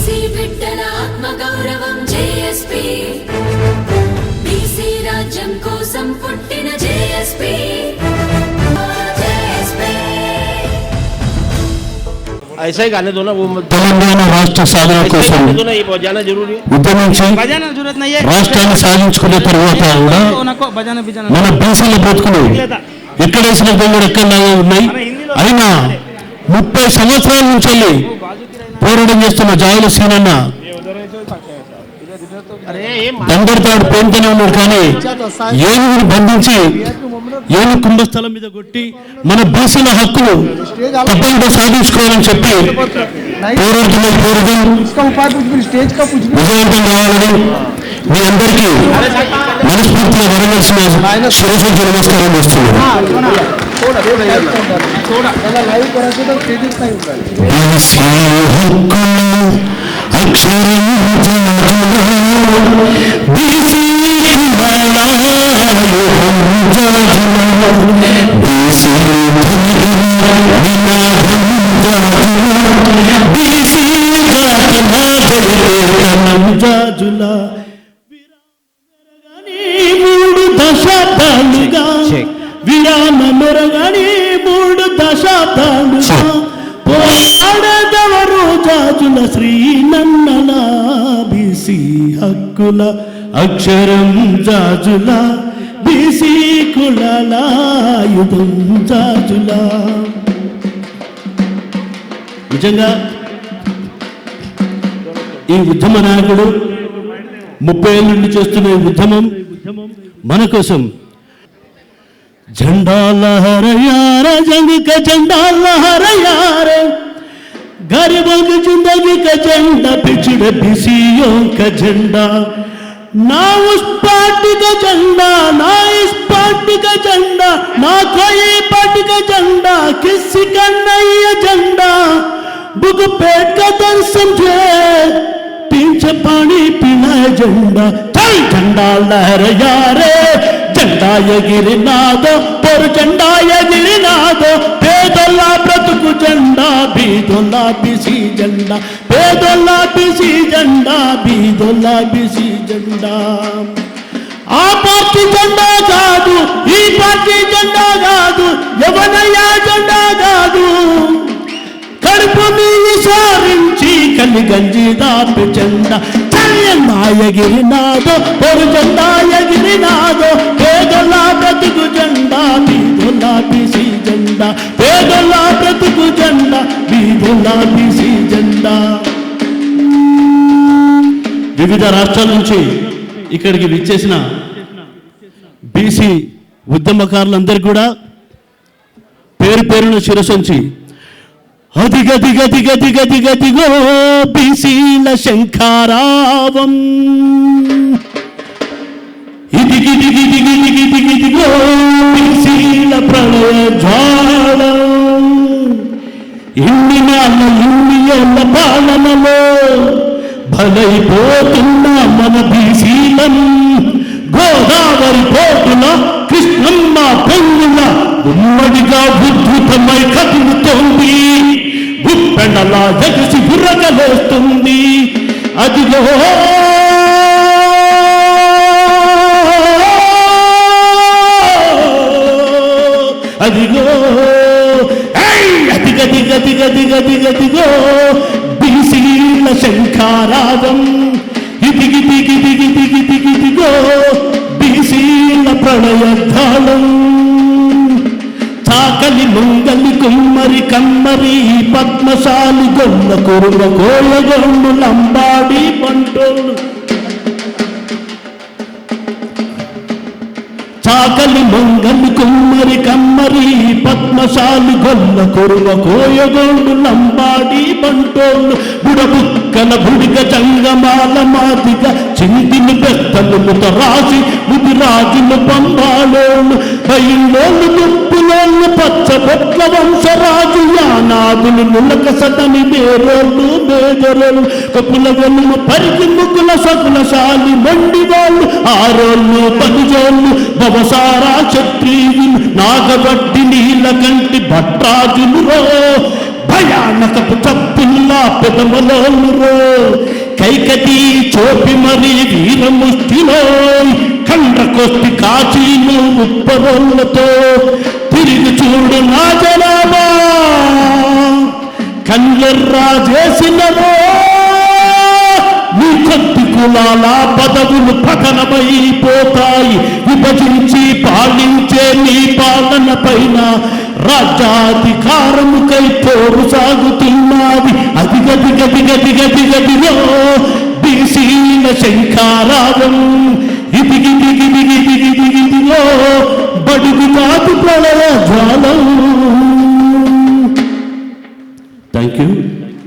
BC బిడ్డల ఆత్మగౌరవం JSP, BC రాజ్యం కోసం పుట్టిన జేఎస్పీ. ऐसा ही गाने दो ना वो తెలంగాణ రాష్ట్ర సాధన కోసం ఉద్యమించి రాష్ట్రాన్ని సాధించుకున్న తర్వాత కూడా మన బీసీల బ్రతుకులు ఎక్కడేసిన దగ్గర ఎక్కడ ఉన్నాయి. అయినా 30 సంవత్సరాల నుంచి పోరాటం చేస్తున్న జాయుల సీనన్న దండతాడు పేరుతోనే ఉన్నాడు. కానీ ఏనుగుని బంధించి ఏను కుంభస్థలం మీద కొట్టి మన బీసీల హక్కులు తప్పకుండా సాధించుకోవాలని చెప్పి విజయవంతం కావాలని మీ అందరికీ మనస్ఫూర్తిగా వరవలసిన శిరస్సు నమస్కారం చేస్తున్నాను. మూడు దశాబ్దాలుగా విరామ మెరగని 3 దశాబ్దాలుగా పోరాడదవరు జాజుల శ్రీనన్నల బీసీ హక్కుల అక్షరం జాజుల బీసీ కులాల ఆయుధం జాజుల. నిజంగా ఈ ఉద్యమ నాయకుడు 30 ఏళ్ళ నుండి చేస్తున్న ఈ ఉద్యమం మన కోసం. झंडा लहराया जंग का झंडा लहराया रे, गरीबों की जिंदगी का झंडा, पिछड़े बीसीओं का झंडा. ना उस पार्टी का झंडा ना इस पार्टी का झंडा, ना कोई पार्टी का झंडा, किसी का नहीं है झंडा. बुक पेट का दर्द समझे पीछे पानी पीना है झंडा. चल झंडा लहराया रे, జెండా ఎగిరినాదో పొరు జెండా ఎగిరినాదో, పేదోళ్ళ బ్రతుకు జెండా బీదోళ్ళ బీసీ జెండా, పేదోళ్ళ బీసీ జెండా బీదోళ్ళ బీసీ జెండా. ఆ పార్టీ జెండా కాదు ఈ పార్టీ జెండా కాదు, ఎవనయ్యా జెండా కాదు. కడుపుని విసారించి కలిగంజి దాపి జెండా. జెండా ఎగిరినాదో పొరు జెండా ఎగిరినాదో, పేదోళ్ళ బ్రతుకు జెండా బీదోళ్ళ బీసీ జెండా, పేదోళ్ళ బ్రతుకు జెండా బీదోళ్ళ బీసీ జెండా. వివిధ రాష్ట్రాల నుంచి ఇక్కడికి విచ్చేసిన బీసీ ఉద్యమకారులందరూ కూడా పేరు పేరున శిరసొంచి అదిగదిగదిగదిగదిగదిగో బీసీల శంఖారావం, ఇదిగిదిగిదిగిదిగిదిగిదిగో బీసీల ప్రళయ జ్వాలం. ఇన్ని నాళ్ళ ఇన్ని ఏళ్ళ పాలనలో బలైపోతున్న మన బీసీలం, గోదావరి పోటున కృష్ణమ్మ పెంగుల ఉమ్మడిగా ఉద్ధృతమై కదులుతోంది, గుప్పెండలా జగసి బుర్రగలేస్తుంది. అదిగో అదిగో అదిగదిగదిగదిగదిగదిగో బీసీల శంఖారావం, ఇదిగిదిగిదిగిదిగిదిగిదిగో బీసీల ప్రళయద్ధాలం. చాకలి ముంగలి కుమ్మరి కమ్మరి పద్మశాలి గొల్ల కురుమ కోయగొండు లంబాడి పంటోళ్ళు. చాకలి మంగలి కుమ్మరి కమ్మరి పద్మశాలి గొల్ల కురుమ కోయగొండు లంబాడి పంటోళ్ళు. బుడబుక్కల బుడిగ జంగమాల మాదిగ చింతిని పెద్దలు ముతరాసి ముదిరాజులు పంబాలోళ్ళు, బయల్లోళ్ళు దుంపులోళ్ళు పచ్చబొట్ల వంశరాజు యానాదులు నులక సతని బేరోళ్ళు బేదరోళ్ళు, కపుల వెలుమ పరిగి ముగ్గుల సకులశాలి మండి వాళ్ళు, ఆరోళ్ళు పదిజోళ్ళు భవసారా క్షత్రియులు నాగబట్టి నీళ్ళ కంటి భట్రాజులు రో. భయానకపు చప్పుల్లా పెదమలోనురో కైకటి చోపి మరి వీరముష్టిలో కండ్రకొస్తి కాచీలు ఉప్పరోళ్ళతో తిరిగి చూడు నా జనాభా కళ్ళెర్రా చేసినవో నీ కొద్ది కులాల పదవులు పతనమైపోతాయి విభజించి పాలించే నీ పాలన పైన రాజ్యాధికారముకై పోరు సాగుతున్నది అదిగదిగదిగదిగదిగదిగో బీసీల శంఖారావం ఇదిగిదిగిదిగిదిగిదిగిదిగో బడుగు కాదు ప్రళయ జ్వాలం. Thank you.